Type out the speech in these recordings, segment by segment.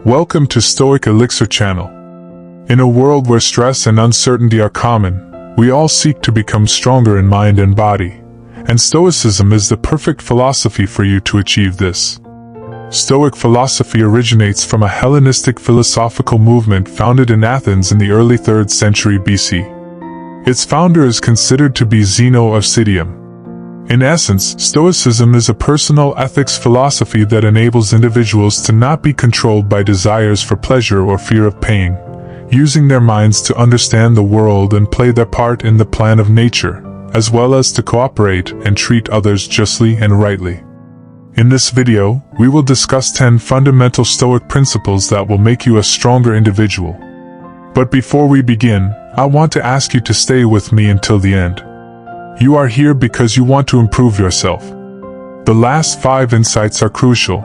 Welcome to Stoic Elixir channel. In a world where stress and uncertainty are common, we all seek to become stronger in mind and body, and Stoicism is the perfect philosophy for you to achieve this. Stoic philosophy originates from a Hellenistic philosophical movement founded in Athens in the early 3rd century BC. Its founder is considered to be Zeno of Citium. In essence, Stoicism is a personal ethics philosophy that enables individuals to not be controlled by desires for pleasure or fear of pain, using their minds to understand the world and play their part in the plan of nature, as well as to cooperate and treat others justly and rightly. In this video, we will discuss 10 fundamental Stoic principles that will make you a stronger individual. But before we begin, I want to ask you to stay with me until the end. You are here because you want to improve yourself. The last 5 insights are crucial,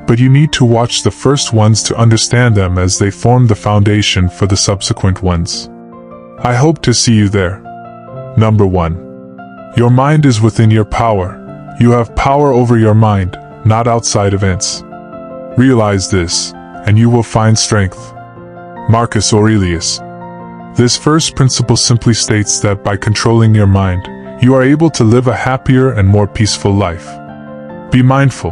but you need to watch the first ones to understand them as they form the foundation for the subsequent ones. I hope to see you there. Number 1. Your mind is within your power. You have power over your mind, not outside events. Realize this, and you will find strength. Marcus Aurelius. This first principle simply states that by controlling your mind, you are able to live a happier and more peaceful life. Be mindful,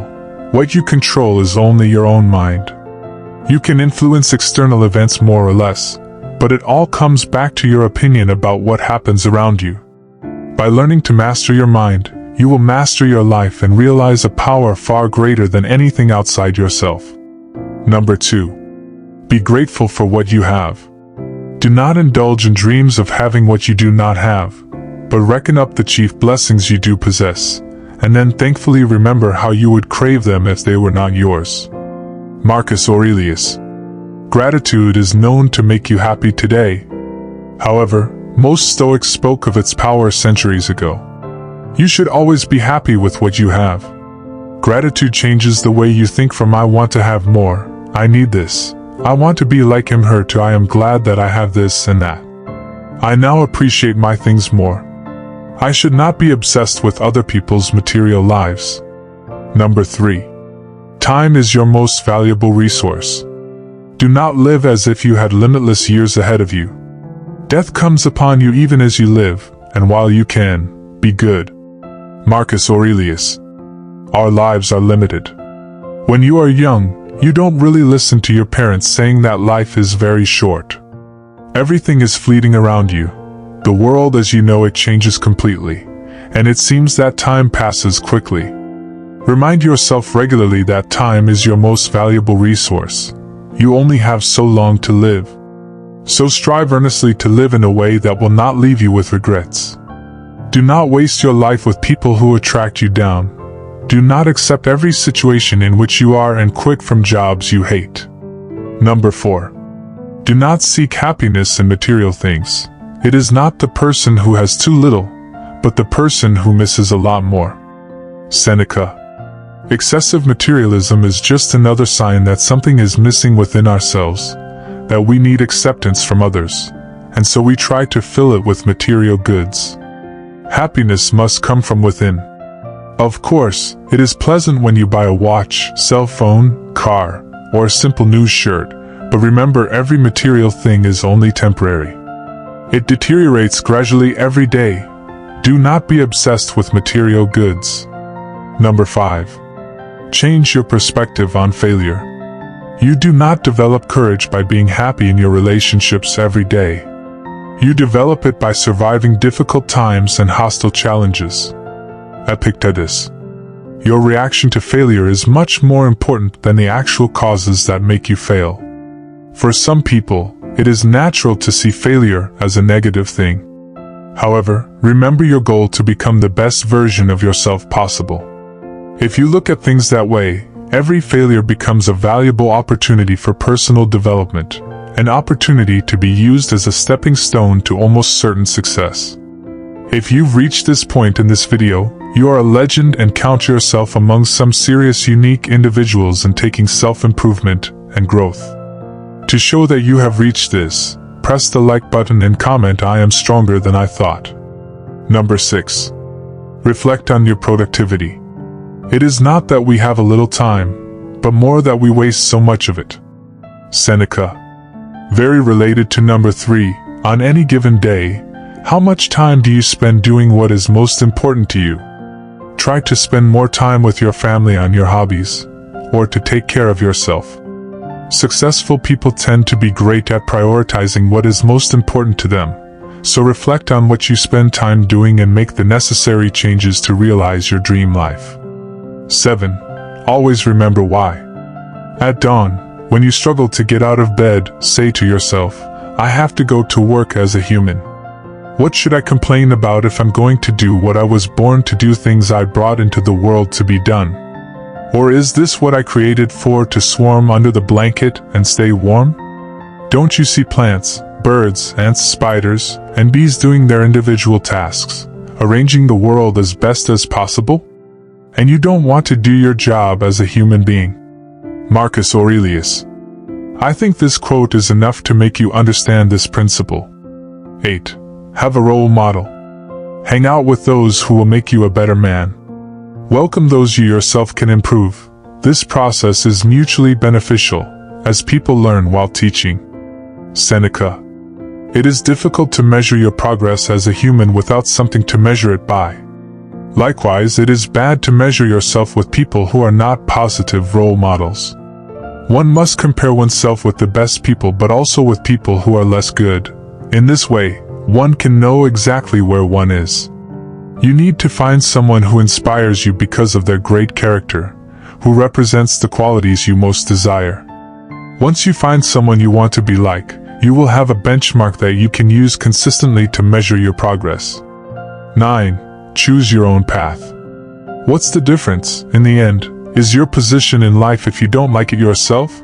what you control is only your own mind. You can influence external events more or less, but it all comes back to your opinion about what happens around you. By learning to master your mind, you will master your life and realize a power far greater than anything outside yourself. Number 2. Be grateful for what you have. Do not indulge in dreams of having what you do not have, but reckon up the chief blessings you do possess, and then thankfully remember how you would crave them if they were not yours. Marcus Aurelius. Gratitude is known to make you happy today. However, most Stoics spoke of its power centuries ago. You should always be happy with what you have. Gratitude changes the way you think from I want to have more, I need this, I want to be like him her to I am glad that I have this and that. I now appreciate my things more. I should not be obsessed with other people's material lives. Number 3. Time is your most valuable resource. Do not live as if you had limitless years ahead of you. Death comes upon you even as you live, and while you can, be good. Marcus Aurelius. Our lives are limited. When you are young, you don't really listen to your parents saying that life is very short. Everything is fleeting around you. The world as you know it changes completely, and it seems that time passes quickly. Remind yourself regularly that time is your most valuable resource. You only have so long to live. So strive earnestly to live in a way that will not leave you with regrets. Do not waste your life with people who attract you down. Do not accept every situation in which you are and quit from jobs you hate. Number 4. Do not seek happiness in material things. It is not the person who has too little, but the person who misses a lot more. Seneca. Excessive materialism is just another sign that something is missing within ourselves, that we need acceptance from others, and so we try to fill it with material goods. Happiness must come from within. Of course, it is pleasant when you buy a watch, cell phone, car, or a simple new shirt, but remember every material thing is only temporary. It deteriorates gradually every day. Do not be obsessed with material goods. Number 5. Change your perspective on failure. You do not develop courage by being happy in your relationships every day. You develop it by surviving difficult times and hostile challenges. Epictetus. Your reaction to failure is much more important than the actual causes that make you fail. For some people, it is natural to see failure as a negative thing. However, remember your goal to become the best version of yourself possible. If you look at things that way, every failure becomes a valuable opportunity for personal development, an opportunity to be used as a stepping stone to almost certain success. If you've reached this point in this video, you are a legend and count yourself among some serious unique individuals in taking self-improvement and growth. To show that you have reached this, press the like button and comment I am stronger than I thought. Number 6. Reflect on your productivity. It is not that we have a little time, but more that we waste so much of it. Seneca. Very related to number 3, on any given day, how much time do you spend doing what is most important to you? Try to spend more time with your family on your hobbies, or to take care of yourself. Successful people tend to be great at prioritizing what is most important to them, so reflect on what you spend time doing and make the necessary changes to realize your dream life. 7. Always remember why. At dawn, when you struggle to get out of bed, say to yourself, I have to go to work as a human. What should I complain about if I'm going to do what I was born to do, things I brought into the world to be done? Or is this what I created for, to swarm under the blanket and stay warm? Don't you see plants, birds, ants, spiders, and bees doing their individual tasks, arranging the world as best as possible? And you don't want to do your job as a human being. Marcus Aurelius. I think this quote is enough to make you understand this principle. 8. Have a role model. Hang out with those who will make you a better man. Welcome those you yourself can improve. This process is mutually beneficial, as people learn while teaching. Seneca. It is difficult to measure your progress as a human without something to measure it by. Likewise, it is bad to measure yourself with people who are not positive role models. One must compare oneself with the best people, but also with people who are less good. In this way, one can know exactly where one is. You need to find someone who inspires you because of their great character, who represents the qualities you most desire. Once you find someone you want to be like, you will have a benchmark that you can use consistently to measure your progress. 9. Choose your own path. What's the difference, in the end, is your position in life if you don't like it yourself?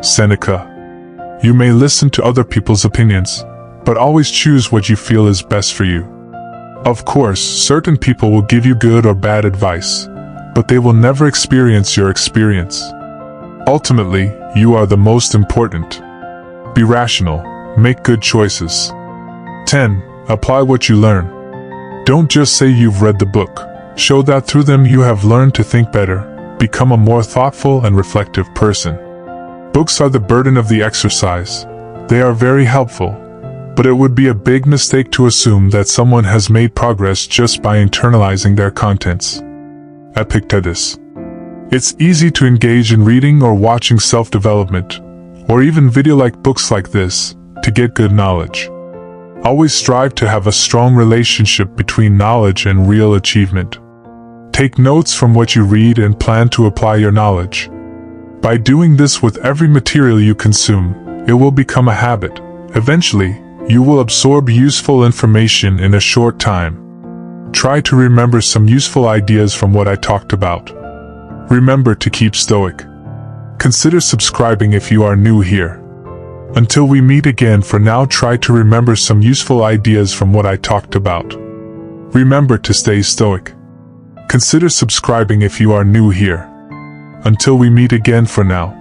Seneca. You may listen to other people's opinions, but always choose what you feel is best for you. Of course, certain people will give you good or bad advice, but they will never experience your experience. Ultimately, you are the most important. Be rational, make good choices. 10. Apply what you learn. Don't just say you've read the book. Show that through them you have learned to think better, become a more thoughtful and reflective person. Books are the burden of the exercise. They are very helpful, but it would be a big mistake to assume that someone has made progress just by internalizing their contents. Epictetus. It's easy to engage in reading or watching self-development, or even video-like books like this, to get good knowledge. Always strive to have a strong relationship between knowledge and real achievement. Take notes from what you read and plan to apply your knowledge. By doing this with every material you consume, it will become a habit. Eventually, you will absorb useful information in a short time. Try to remember some useful ideas from what I talked about. Remember to keep stoic. Consider subscribing if you are new here. Until we meet again, for now, try to remember some useful ideas from what I talked about. Remember to stay stoic. Consider subscribing if you are new here. Until we meet again, for now.